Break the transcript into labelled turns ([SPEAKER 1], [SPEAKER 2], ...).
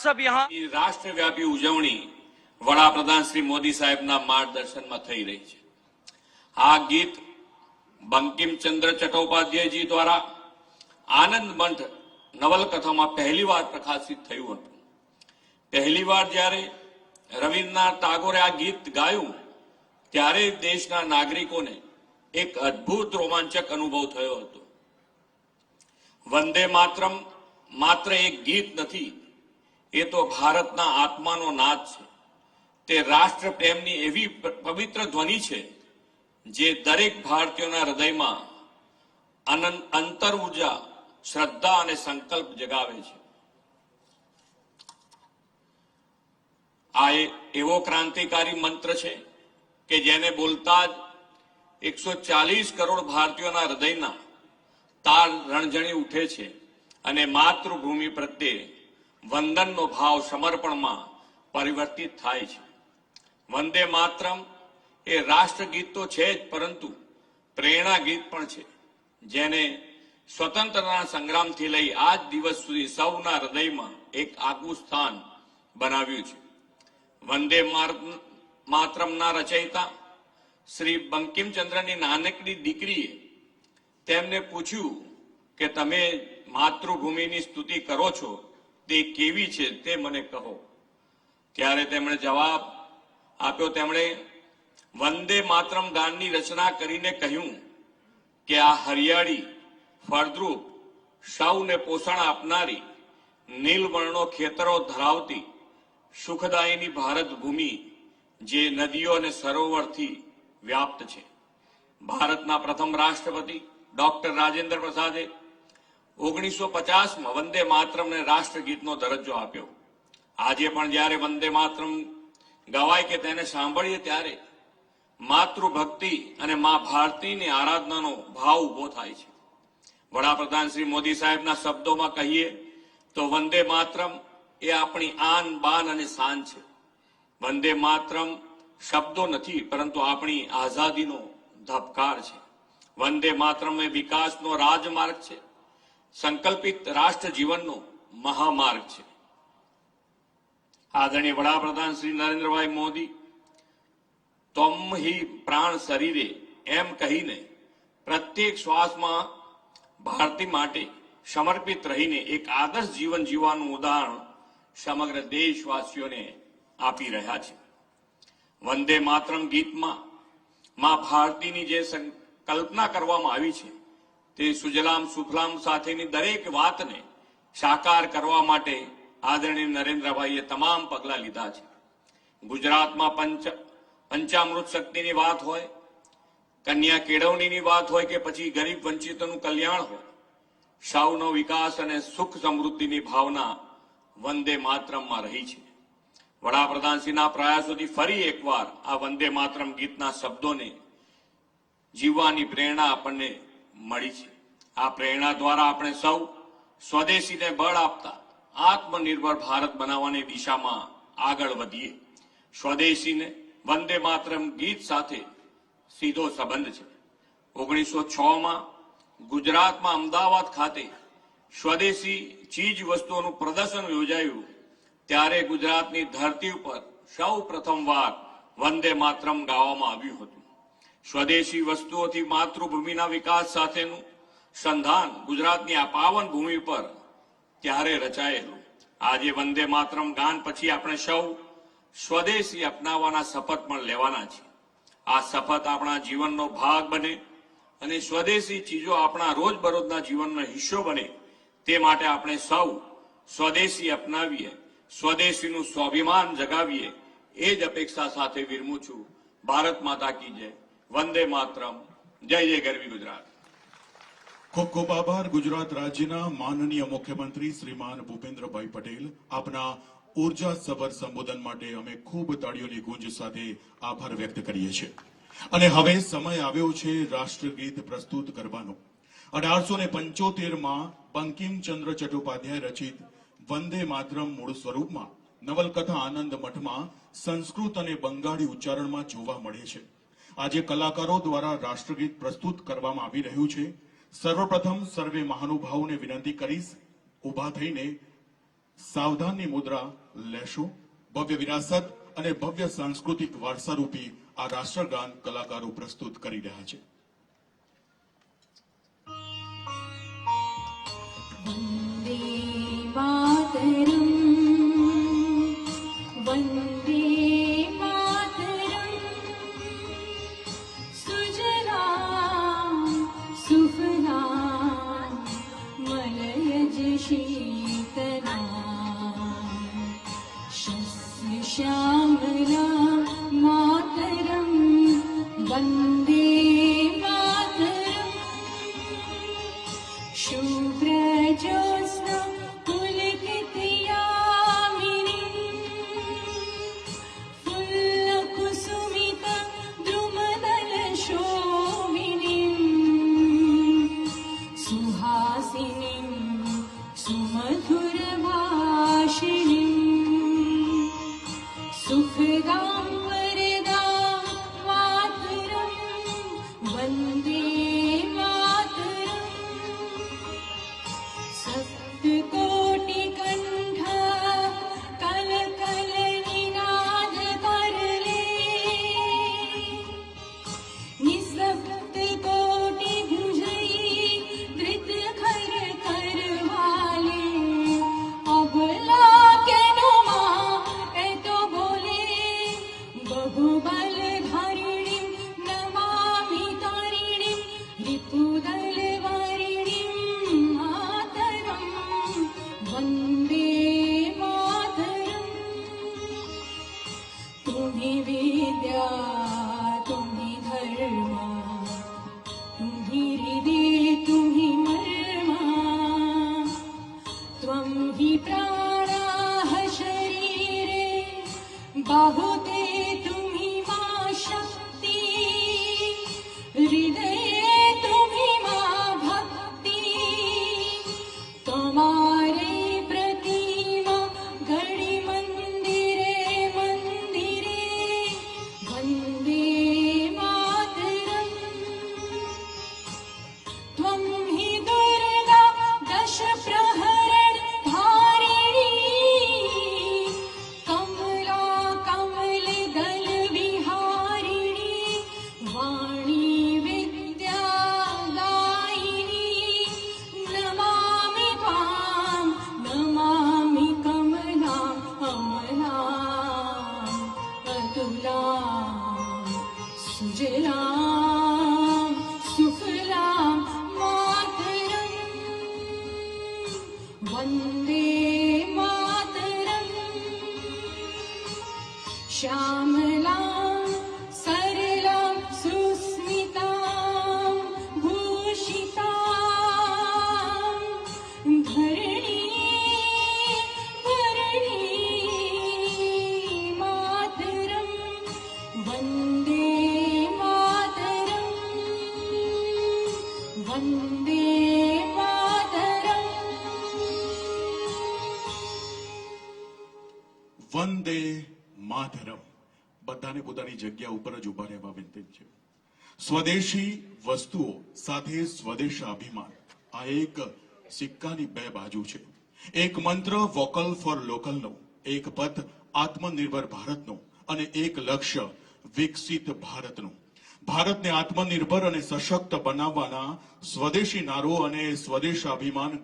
[SPEAKER 1] सब यहाँ
[SPEAKER 2] રાષ્ટ્રવ્યાપી ઉજવણી વડાપ્રધાન શ્રી મોદી સાહેબના માર્ગદર્શનમાં થઈ રહી છે। આ ગીત બંકિમચંદ્ર ચટ્ટોપાધ્યાયજી દ્વારા આનંદ મંથ નવલકથામાં પહેલીવાર પ્રકાશિત થયું હતું। પહેલીવાર જ્યારે રવિન્દ્રનાથ ટાગોરે આ ગીત ગાયું ત્યારે દેશના નાગરિકોને એક અદ્ભુત રોમાંચક અનુભવ થયો હતો। વંદે માતરમ માત્ર એક ગીત નથી, એ તો ભારતના આત્માનો નાદ છે। તે રાષ્ટ્ર પ્રેમની એવી પવિત્ર ધ્વનિ છે જે દરેક ભારતીયોના હૃદયમાં અંતર ઉર્જા, શ્રદ્ધા અને સંકલ્પ જગાવે છે। આ એવો ક્રાંતિકારી મંત્ર છે કે જેને બોલતા જ 140 કરોડ ભારતીયોના હૃદયના તાર રણઝણી ઉઠે છે અને માતૃભૂમિ પ્રત્યે વંદનનો ભાવ સમર્પણમાં પરિવર્તિત થાય છે। વંદે માતરમ એ રાષ્ટ્રગીત તો છે જ, પરંતુ પ્રેરણા ગીત પણ છે જેને સ્વતંત્રતા સંગ્રામથી લઈ આજ દિવસ સુધી સૌના હૃદયમાં એક આગવું સ્થાન બનાવ્યું છે। વંદે માતરમના રચયિતા શ્રી બંકિમચંદ્રની નાનકડી દીકરીએ તેમને પૂછ્યું કે તમે માતૃભૂમિની સ્તુતિ કરો છો તે કેવી છે તે મને કહો। ત્યારે તેમણે જવાબ આપ્યો। તેમણે વંદે માતરમ ગાનની રચના કરીને કહ્યું કે આ હરિયાળી, ફળદ્રુપ, સૌને પોષણ આપનારી, નીલવર્ણો ખેતરો ધરાવતી સુખદાયીની ભારત ભૂમિ જે નદીઓ અને સરોવરથી વ્યાપ્ત છે। ભારતના પ્રથમ રાષ્ટ્રપતિ ડોક્ટર રાજેન્દ્ર પ્રસાદે 1950માં વંદે માતરમને રાષ્ટ્રગીતનો દરજ્જો આપ્યો। આજે પણ જ્યારે વંદે માતરમ ગવાય કે તેને સાંભળીએ ત્યારે માતૃભક્તિ અને મા ભારતીની આરાધનાનો ભાવ ઉભો થાય છે। વડાપ્રધાન શ્રી મોદી સાહેબના શબ્દોમાં કહીએ તો વંદે માતરમ એ આપણી આન, બાન અને શાન છે। વંદે માતરમ શબ્દો નથી, પરંતુ આપણી આઝાદીનો ધબકાર છે। વંદે માતરમ એ વિકાસનો રાજમાર્ગ છે, સંકલ્પિત રાષ્ટ્ર જીવનનો મહામાર્ગ છે। આદરણીય વડાપ્રધાન શ્રી નરેન્દ્રભાઈ મોદી તમ હિ પ્રાણ શરીરે એમ કહીને પ્રત્યેક શ્વાસમાં ભારતી માટે સમર્પિત રહીને એક આદર્શ જીવન જીવવાનું ઉદાહરણ સમગ્ર દેશવાસીઓને આપી રહ્યા છે। વંદે માતરમ ગીતમાં મા ભારતીની જે કલ્પના કરવામાં આવી છે તે સુજલામ સુફલામ સાથેની દરેક વાતને સાકાર કરવા માટે આદરણીય નરેન્દ્રભાઈએ તમામ પગલાં લીધા છે। ગુજરાતમાં પંચામૃત શક્તિની વાત હોય, કન્યા કેળવણીની વાત હોય કે પછી ગરીબ વંચિતોનું કલ્યાણ હોય, સૌનો વિકાસ અને સુખ સમૃદ્ધિની ભાવના વંદે માતરમમાં રહી છે। વડાપ્રધાનશ્રીના પ્રયાસોથી ફરી એકવાર આ વંદે માતરમ ગીતના શબ્દોને જીવવાની પ્રેરણા આપણને મળી છે। આ પ્રેરણા દ્વારા આપણે સૌ સ્વદેશીને બળ આપતા આત્મનિર્ભર ભારત બનાવવાની દિશામાં આગળ વધીએ। સ્વદેશીને વંદે માતરમ ગીત સાથે સીધો સંબંધ છે। 1906માં ગુજરાતમાં અમદાવાદ ખાતે સ્વદેશી ચીજ વસ્તુઓનું પ્રદર્શન યોજાયું ત્યારે ગુજરાતની ધરતી ઉપર સૌ પ્રથમવાર વંદે માતરમ ગાવામાં આવ્યું હતું। સ્વદેશી વસ્તુઓથી માતૃભૂમિના વિકાસ સાથેનું સંધાન ગુજરાતની આ પાવન ભૂમિ પર ત્યારે રચાયેલું। આજે વંદે માતરમ ગાન પછી આપણે સૌ સ્વદેશી અપનાવવાના શપથ પણ લેવાના છે। આ શપથ આપણા જીવનનો ભાગ બને અને સ્વદેશી ચીજો આપણા રોજબરોજના જીવનનો હિસ્સો બને તે માટે આપણે સૌ સ્વદેશી અપનાવીએ, સ્વદેશીનું સ્વાભિમાન જગાવીએ એ જ અપેક્ષા સાથે વિરમું છું। ભારત માતા કી જય, વંદે માતરમ, જય જય ગરવી ગુજરાત।
[SPEAKER 3] ખૂબ ખૂબ આભાર ગુજરાત રાજ્યના માનનીય મુખ્યમંત્રી શ્રીમાન ભૂપેન્દ્રભાઈ પટેલ। આપના ઉર્જા સભર સંબોધન માટે અમે ખૂબ તાળીઓની ગુંજ સાથે આભાર વ્યક્ત કરીએ છીએ અને હવે સમય આવ્યો છે રાષ્ટ્રગીત પ્રસ્તુત કરવાનો। 1875માં બંકિમચંદ્ર ચટ્ટોપાધ્યાય રચિત વંદે માતરમ મૂળ સ્વરૂપમાં નવલકથા આનંદ મઠમાં સંસ્કૃત અને બંગાળી ઉચ્ચારણમાં જોવા મળે છે। આજે કલાકારો દ્વારા રાષ્ટ્રગીત પ્રસ્તુત કરવામાં આવી રહ્યું છે। સર્વપ્રથમ સર્વે મહાનુભાવોને વિનંતી કરીશ ઉભા થઈને સાવધાનની મુદ્રા લેશો. ભવ્ય વિરાસત અને ભવ્ય સાંસ્કૃતિક વારસારૂપી આ રાષ્ટ્રગાન કલાકારો પ્રસ્તુત કરી રહ્યા છે.
[SPEAKER 1] वन्दे मातरम् वन्दे मातरम् सुजलां सुफलां मलयज शीतलां शस्यश्यामलां मातरं वन्दे मातरम् शुभ्रज्योत्स्ना पुलकितयामिनीं फुल्लकुसुमित द्रुमदलशोभिनीं सुहासिनीं सुमधुरभाषिणीं सुखदां वरदां मातरं वन्दे मातरम् सप्तकोटिकण्ठ कलकलनिनाद करले निसप्तकोटिभुजै धृतखर करवाले अबला केनो मां एतो बोले बहुबलधारिणीं नमामि तारिणीं रिपुदलवारिणीं मातरं वन्दे मातरम् तुम्हि विद्या तुम्हि धर्म तुम्हि हृदि तुम्हि मर्मा त्वं हि प्राणाः शरीरे बाहुते तुम्हि मा शक्ति हृदये तुम्हि मा भक्ति तुम्हारे प्रतिमा गणि मंदिरे मंदिरे वन्दे मातरम् त्वं हि दुर्गा दश प्रहरण धारिणी कमला कमल दल विहारिणी वाणी विद्या दायिनी नमामि त्वां नमामि कमलां अमलां अतुलां सुजलां सुफलां मातरम् वन्दे मातरम् श्यामलां सरलां सुस्मितां भूषितां धरणी मातरं वन्दे मातरम् वन्दे मातरम्
[SPEAKER 3] વંદે માતરમ. બધાને પોતાની જગ્યા ઉપર જ ઉભા રહેવા વિનંતી છે. સ્વદેશી વસ્તુઓ સાથે સ્વદેશાભિમાન આ એક સિક્કાની બે બાજુ છે. એક મંત્ર વોકલ ફોર લોકલનો, એક પથ આત્મનિર્ભર ભારતનો અને એક લક્ષ્ય વિકસિત ભારતનું. ભારતને આત્મનિર્ભર અને સશક્ત બનાવવાના સ્વદેશી નારો અને સ્વદેશાભિમાન